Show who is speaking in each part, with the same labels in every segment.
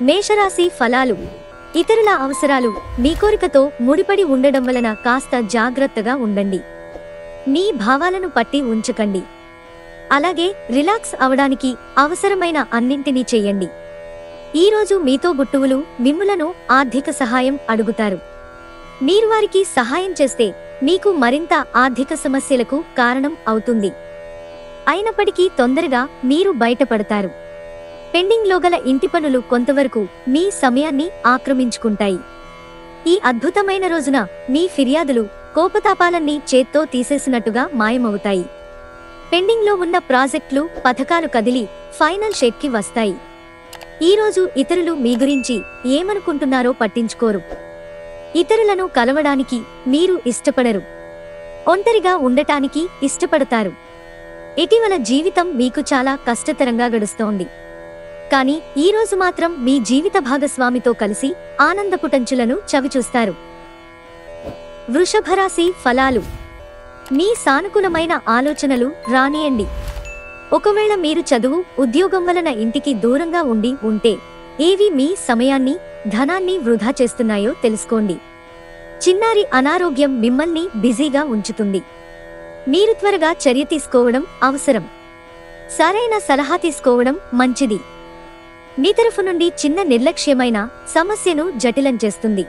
Speaker 1: మేషరాశి ఫలాలు. ఇతరుల అవసరాలు మీ కోరికతో ముడిపడి ఉండడం వలన కాస్త జాగ్రత్తగా ఉండండి. మీ భావాలను పట్టి ఉంచకండి. అలాగే రిలాక్స్ అవడానికి అవసరమైన అన్నింటినీ చెయ్యండి. ఈరోజు మీతో గుట్టువులు మిమ్ములను ఆర్థిక సహాయం అడుగుతారు. మీరు వారికి సహాయం చేస్తే మీకు మరింత ఆర్థిక సమస్యలకు కారణం అవుతుంది. అయినప్పటికీ తొందరగా మీరు బయటపడతారు. పెండింగ్లో గల ఇంటి పనులు కొంతవరకు మీ సమయాన్ని ఆక్రమించుకుంటాయి. ఈ అద్భుతమైన రోజున మీ ఫిర్యాదులు కోపతాపాలన్నీ చేత్తో తీసేసినట్టుగా మాయమవుతాయి. పెండింగ్లో ఉన్న ప్రాజెక్టులు పథకాలు కదిలి ఫైనల్ షేప్కి వస్తాయి. ఈరోజు ఇతరులు మీ గురించి ఏమనుకుంటున్నారో పట్టించుకోరు. ఇతరులను కలవడానికి మీరు ఇష్టపడరు. ఒంటరిగా ఉండటానికి ఇష్టపడతారు. ఇటీవల జీవితం మీకు చాలా కష్టతరంగా గడుస్తోంది. కానీ ఈరోజు మాత్రం మీ జీవిత భాగస్వామితో కలిసి ఆనందపుటంచులను చవిచూస్తారు. వృషభరాశి ఫలాలు. మీ సానుకూలమైన ఆలోచనలు రానియండి. ఒకవేళ మీరు చదువు, ఉద్యోగం వలన ఇంటికి దూరంగా ఉంటే ఏవి మీ సమయాన్ని, ధనాన్ని వృధా చేస్తున్నాయో తెలుసుకోండి. చిన్నారి అనారోగ్యం మిమ్మల్ని బిజీగా ఉంచుతుంది. మీరు త్వరగా చర్య తీసుకోవడం అవసరం. సరైన సలహా తీసుకోవడం మంచిది. మీ తరఫు నుండి చిన్న నిర్లక్ష్యమైన సమస్యను జటిలం చేస్తుంది.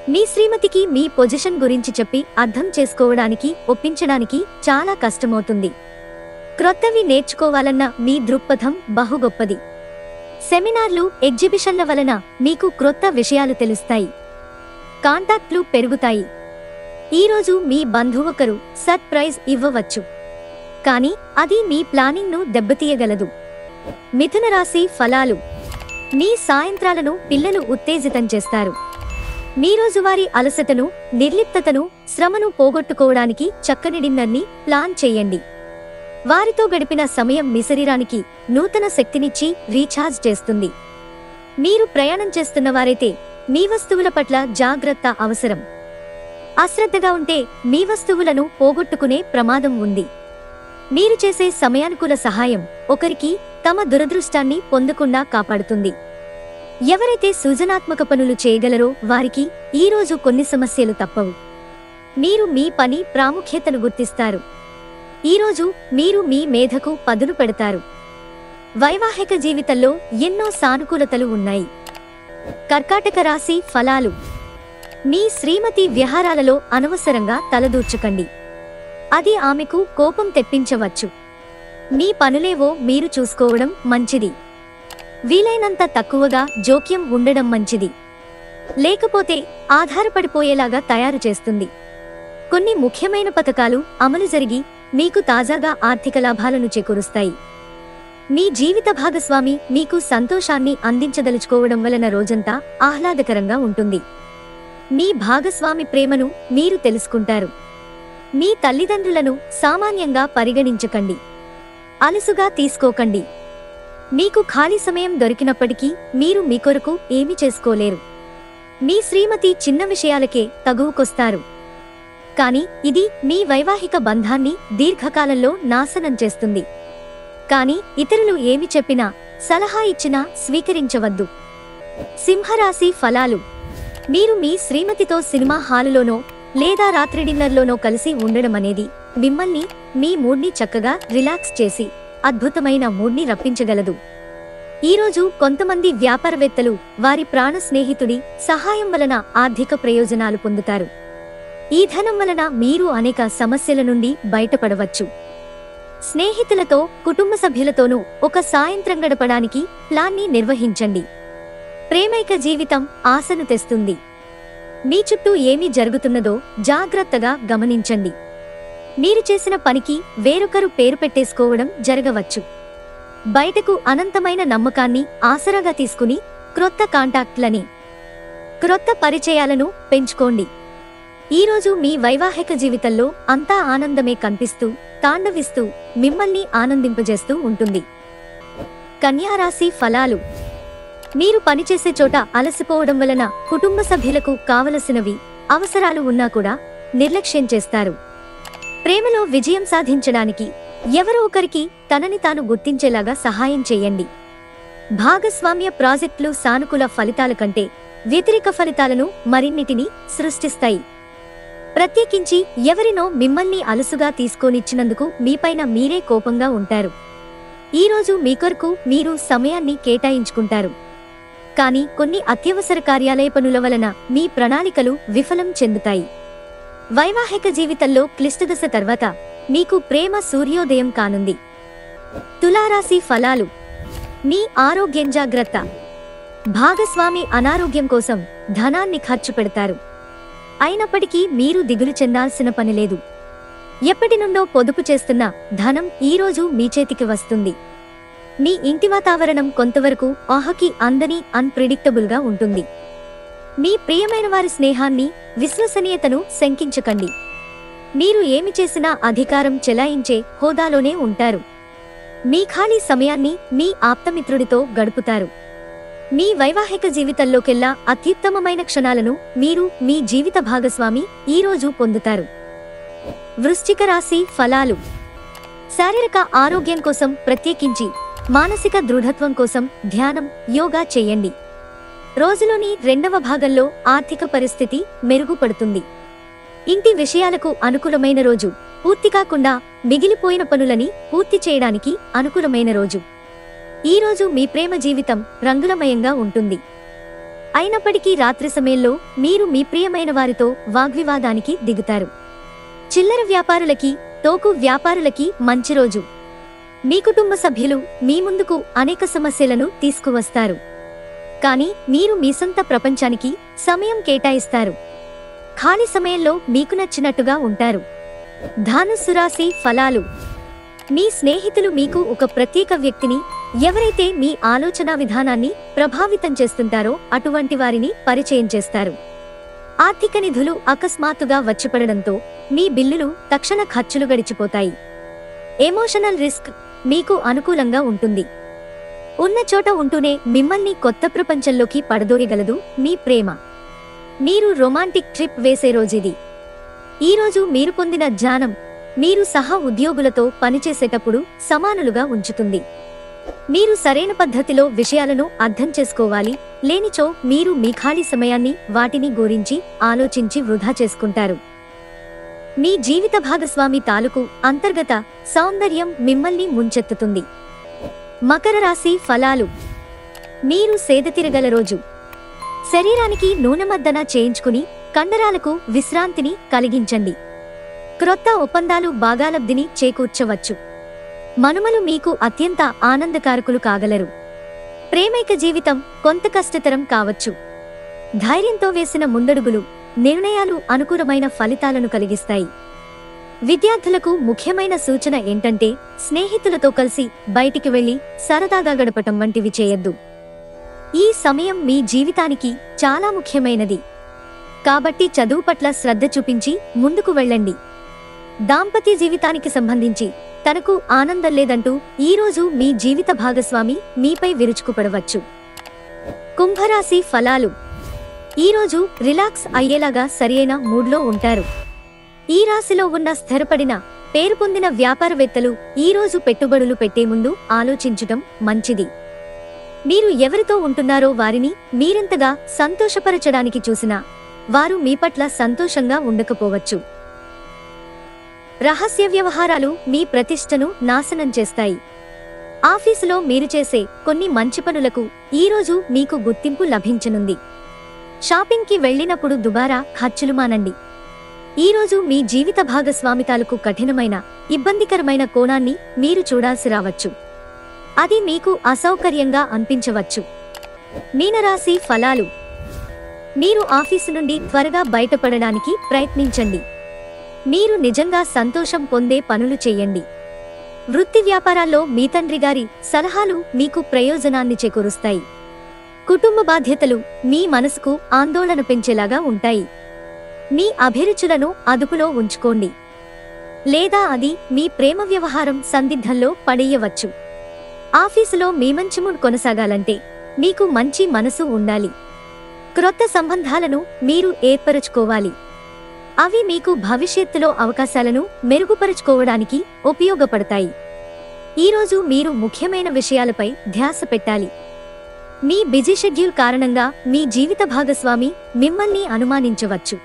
Speaker 1: మీ శ్రీమతికి మీ పొజిషన్ గురించి చెప్పి అర్థం చేసుకోవడానికి, ఒప్పించడానికి చాలా కష్టమవుతుంది. క్రొత్తవి నేర్చుకోవాలన్న మీ దృక్పథం బహు గొప్పది. సెమినార్లు, ఎగ్జిబిషన్ల వలన మీకు క్రొత్త విషయాలు తెలుస్తాయి. కాంటాక్ట్లు పెరుగుతాయి. ఈరోజు మీ బంధువొకరు సర్ప్రైజ్ ఇవ్వవచ్చు. కానీ అది మీ ప్లానింగ్ను దెబ్బతీయగలదు. మిథున రాశి ఫలాలు. మీ సాయంత్రాలను పిల్లలు ఉత్తేజితం చేస్తారు. మీ రోజువారీ అలసటను, నిర్లిప్తతను, శ్రమను పోగొట్టుకోవడానికి చక్కని డిన్నర్ని ప్లాన్ చేయండి. వారితో గడిపిన సమయం మీ శరీరానికి నూతన శక్తినిచ్చి రీఛార్జ్ చేస్తుంది. మీరు ప్రయాణం చేస్తున్నవారైతే మీ వస్తువుల పట్ల జాగ్రత్త అవసరం. అశ్రద్ధగా ఉంటే మీ వస్తువులను పోగొట్టుకునే ప్రమాదం ఉంది. మీరు చేసే సమయానుకూల సహాయం ఒకరికి తమ దురదృష్టాన్ని పొందకుండా కాపాడుతుంది. ఎవరైతే సృజనాత్మక పనులు చేయగలరో వారికి ఈరోజు కొన్ని సమస్యలు తప్పవు. మీరు మీ పని ప్రాముఖ్యతను గుర్తిస్తారు. ఈరోజు మీరు మీ మేధకు పదును పెడతారు. వైవాహిక జీవితంలో ఎన్నో సానుకూలతలు ఉన్నాయి. కర్కాటక రాశి ఫలాలు. మీ శ్రీమతి వ్యవహారాలలో అనవసరంగా తలదూర్చకండి. అది ఆమెకు కోపం తెప్పించవచ్చు. మీ పనులేవో మీరు చూసుకోవడం మంచిది. వీలైనంత తక్కువగా జోక్యం ఉండడం మంచిది. లేకపోతే ఆధారపడిపోయేలాగా తయారు చేస్తుంది. కొన్ని ముఖ్యమైన పథకాలు అమలు జరిగి మీకు తాజాగా ఆర్థిక లాభాలను చేకూరుస్తాయి. మీ జీవిత భాగస్వామి మీకు సంతోషాన్ని అందించదలుచుకోవడం వలన రోజంతా ఆహ్లాదకరంగా ఉంటుంది. మీ భాగస్వామి ప్రేమను మీరు తెలుసుకుంటారు. మీ తల్లిదండ్రులను సామాన్యంగా పరిగణించకండి. అలసుగా తీసుకోకండి. మీకు ఖాళీ సమయం దొరికినప్పటికీ మీరు మీ కొరకు ఏమీ చేసుకోలేరు. మీ శ్రీమతి చిన్న విషయాలకే తగువుకొస్తారు. కానీ ఇది మీ వైవాహిక బంధాన్ని దీర్ఘకాలంలో నాశనం చేస్తుంది. కానీ ఇతరులు ఏమి చెప్పినా, సలహా ఇచ్చినా స్వీకరించవద్దు. సింహరాశి ఫలాలు. మీరు మీ శ్రీమతితో సినిమా హాలులోనో లేదా రాత్రి డిన్నర్లోనో కలిసి ఉండడం అనేది మిమ్మల్ని, మీ మూడ్ని చక్కగా రిలాక్స్ చేసి అద్భుతమైన మూడ్ని రప్పించగలదు. ఈరోజు కొంతమంది వ్యాపారవేత్తలు వారి ప్రాణ స్నేహితుడి సహాయం వలన ఆర్థిక ప్రయోజనాలు పొందుతారు. ఈ ధనం వలన మీరు అనేక సమస్యల నుండి బయటపడవచ్చు. స్నేహితులతో, కుటుంబ సభ్యులతోనూ ఒక సాయంత్రం గడపడానికి ప్లాన్ని నిర్వహించండి. ప్రేమైక జీవితం ఆశను తెస్తుంది. మీ చుట్టూ ఏమి జరుగుతున్నదో జాగ్రత్తగా గమనించండి. మీరు చేసిన పనికి వేరొకరు పేరు పెట్టేసుకోవడం జరగవచ్చు. బయటకు అనంతమైన నమ్మకాన్ని ఆసరాగా తీసుకుని క్రొత్త కాంటాక్ట్లని, క్రొత్త పరిచయాలను పెంచుకోండి. ఈరోజు మీ వైవాహిక జీవితంలో అంతా ఆనందమే కనిపిస్తూ, తాండవిస్తూ, మిమ్మల్ని ఆనందింపజేస్తూ ఉంటుంది. కన్యారాశి ఫలాలు. మీరు పనిచేసే చోట అలసిపోవడం వలన కుటుంబ సభ్యులకు కావలసినవి, అవసరాలు ఉన్నా కూడా నిర్లక్ష్యం చేస్తారు. ప్రేమలో విజయం సాధించడానికి ఎవరో ఒకరికి తనని తాను గుర్తించేలాగా సహాయం చేయండి. భాగస్వామ్య ప్రాజెక్టులు సానుకూల ఫలితాల కంటే వ్యతిరేక ఫలితాలను మరిన్నిటిని సృష్టిస్తాయి. ప్రత్యేకించి ఎవరినో మిమ్మల్ని అలుసుగా తీసుకోనిచ్చినందుకు మీపైన మీరే కోపంగా ఉంటారు. ఈరోజు మీ కొరకు మీరు సమయాన్ని కేటాయించుకుంటారు. కానీ కొన్ని అత్యవసర కార్యాలయ పనుల వలన మీ ప్రణాళికలు విఫలం చెందుతాయి. వైవాహిక జీవితంలో క్లిష్టదశ తర్వాత మీకు ప్రేమ సూర్యోదయం కానుంది. తులారాశి ఫలాలు. మీ ఆరోగ్యం జాగ్రత్త. భాగస్వామి అనారోగ్యం కోసం ధనాన్ని ఖర్చు పెడతారు. అయినప్పటికీ మీరు దిగులు చెందాల్సిన పనిలేదు. ఎప్పటినుండో పొదుపు చేస్తున్న ధనం ఈరోజు మీ చేతికి వస్తుంది. మీ ఇంటి వాతావరణం కొంతవరకు ఊహకి అందని అన్ప్రిడిక్టబుల్గా ఉంటుంది. మీ ప్రియమైన వారి స్నేహాన్ని, విశ్వసనీయతను శంకించకండి. మీరు ఏమి చేసినా అధికారం చెలాయించే హోదాలోనే ఉంటారు. మీ ఖాళీ సమయాన్ని మీ ఆప్తమిత్రుడితో గడుపుతారు. మీ వైవాహిక జీవితంలోకెల్లా అత్యుత్తమమైన క్షణాలను మీరు మీ జీవిత భాగస్వామి ఈరోజు పొందుతారు. వృశ్చిక రాశి ఫలాలు. శారీరక ఆరోగ్యం కోసం ప్రత్యేకించి మానసిక దృఢత్వం కోసం ధ్యానం, యోగా చేయండి. రోజులోని రెండవ భాగంలో ఆర్థిక పరిస్థితి మెరుగుపడుతుంది. ఇంటి విషయాలకు అనుకూలమైన రోజు. పూర్తి కాకుండా మిగిలిపోయిన పనులని పూర్తి చేయడానికి అనుకూలమైన రోజు. ఈరోజు మీ ప్రేమ జీవితం రంగులమయంగా ఉంటుంది. అయినప్పటికీ రాత్రి సమయంలో మీరు మీ ప్రియమైన వారితో వాగ్వివాదానికి దిగుతారు. చిల్లర వ్యాపారులకి, తోకు వ్యాపారులకి మంచి రోజు. మీ కుటుంబ సభ్యులు మీ ముందుకు అనేక సమస్యలను తీసుకువస్తారు. కానీ మీరు మీ సొంత ప్రపంచానికి సమయం కేటాయిస్తారు. ఖాళీ సమయంలో మీకు నచ్చినట్టుగా ఉంటారు. ధనుస్సు రాశి ఫలాలు. మీ స్నేహితులు మీకు ఒక ప్రత్యేక వ్యక్తిని, ఎవరైతే మీ ఆలోచనా విధానాన్ని ప్రభావితం చేస్తుంటారో అటువంటి వారిని పరిచయం చేస్తారు. ఆర్థిక నిధులు అకస్మాత్తుగా వచ్చిపడడంతో మీ బిల్లులు తక్షణ ఖర్చులు గడిచిపోతాయి. ఎమోషనల్ రిస్క్ మీకు అనుకూలంగా ఉంటుంది. ఉన్న చోట ఉంటూనే మిమ్మల్ని కొత్త ప్రపంచంలోకి పడదోయగలదు మీ ప్రేమ. మీరు రొమాంటిక్ ట్రిప్ వేసే రోజుది. ఈరోజు మీరు పొందిన జ్ఞానం మీరు సహా ఉద్యోగులతో పనిచేసేటప్పుడు సమానులుగా ఉంచుతుంది. మీరు సరైన పద్ధతిలో విషయాలను అర్థం చేసుకోవాలి. లేనిచో మీరు మీ ఖాళీ సమయాన్ని వాటిని గురించి ఆలోచించి వృధా చేసుకుంటారు. మీ జీవిత భాగస్వామి తాలూకు అంతర్గత సౌందర్యం మిమ్మల్ని ముంచెత్తుతుంది. మకర రాశి ఫలాలు. మీరు సేదతీరగల రోజు. శరీరానికి నూనెమద్దన చేయించుకుని కండరాలకు విశ్రాంతిని కలిగించండి. క్రొత్త ఒప్పందాలు బాగాలబ్ధిని చేకూర్చవచ్చు. మనుమలు మీకు అత్యంత ఆనందకారకులు కాగలరు. ప్రేమైక జీవితం కొంత కష్టతరం కావచ్చు. ధైర్యంతో వేసిన ముందడుగులు, నిర్ణయాలు అనుకూలమైన ఫలితాలను కలిగిస్తాయి. విద్యార్థులకు ముఖ్యమైన సూచన ఏంటంటే స్నేహితులతో కలిసి బయటికి వెళ్లి సరదాగా గడపటం వంటివి చేయొద్దు. ఈ సమయం మీ జీవితానికి చాలా ముఖ్యమైనది. కాబట్టి చదువు పట్ల శ్రద్ధ చూపించి ముందుకు వెళ్ళండి. దాంపత్య జీవితానికి సంబంధించి తనకు ఆనందం లేదంటూ ఈరోజు మీ జీవిత భాగస్వామి మీపై విరుచుకుపడవచ్చు. కుంభరాశి ఫలాలు. ఈరోజు రిలాక్స్ అయ్యేలాగా సరియైన మూడ్లో ఉంటారు. ఈ రాశిలో ఉన్న స్థిరపడిన, పేరు పొందిన వ్యాపారవేత్తలు ఈరోజు పెట్టుబడులు పెట్టే ముందు ఆలోచించటం మంచిది. మీరు ఎవరితో ఉంటున్నారో వారిని మీరెంతగా సంతోషపరచడానికి చూసినా వారు మీ పట్ల సంతోషంగా ఉండకపోవచ్చు. రహస్య వ్యవహారాలు మీ ప్రతిష్టను నాశనం చేస్తాయి. ఆఫీసులో మీరు చేసే కొన్ని మంచి పనులకు ఈరోజు మీకు గుర్తింపు లభించనుంది. షాపింగ్కి వెళ్లినప్పుడు దుబారా ఖర్చులు మానండి. ఈరోజు మీ జీవిత భాగస్వామి తాలూకు కఠినమైన, ఇబ్బందికరమైన కోణాన్ని మీరు చూడాల్సి రావచ్చు. అది మీకు అసౌకర్యంగా అనిపించవచ్చు. మీనరాశి ఫలాలు. మీరు ఆఫీసు నుండి త్వరగా బయటపడడానికి ప్రయత్నించండి. మీరు నిజంగా సంతోషం పొందే పనులు చేయండి. వృత్తి వ్యాపారాల్లో మీ తండ్రి గారి సలహాలు మీకు ప్రయోజనాన్ని చేకూరుస్తాయి. కుటుంబ బాధ్యతలు మీ మనసుకు ఆందోళన పెంచేలాగా ఉంటాయి. మీ అభిరుచులను అదుపులో ఉంచుకోండి, లేదా అది మీ ప్రేమ వ్యవహారం సందిగ్ధంలో పడేయవచ్చు. ఆఫీసులో మీ మంచి మూడ్ కొనసాగాలంటే మీకు మంచి మనసు ఉండాలి. క్రొత్త సంబంధాలను మీరు ఏర్పరచుకోవాలి. అవి మీకు భవిష్యత్తులో అవకాశాలను మెరుగుపరుచుకోవడానికి ఉపయోగపడతాయి. ఈరోజు మీరు ముఖ్యమైన విషయాలపై ధ్యాస పెట్టాలి. మీ బిజీ షెడ్యూల్ కారణంగా మీ జీవిత భాగస్వామి మిమ్మల్ని అనుమానించవచ్చు,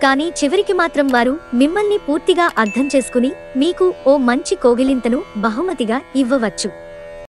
Speaker 1: కానీ చివరికి మాత్రం వారు మిమ్మల్ని పూర్తిగా అర్థం చేసుకుని మీకు ఓ మంచి కోగిలింతను బహుమతిగా ఇవ్వవచ్చు.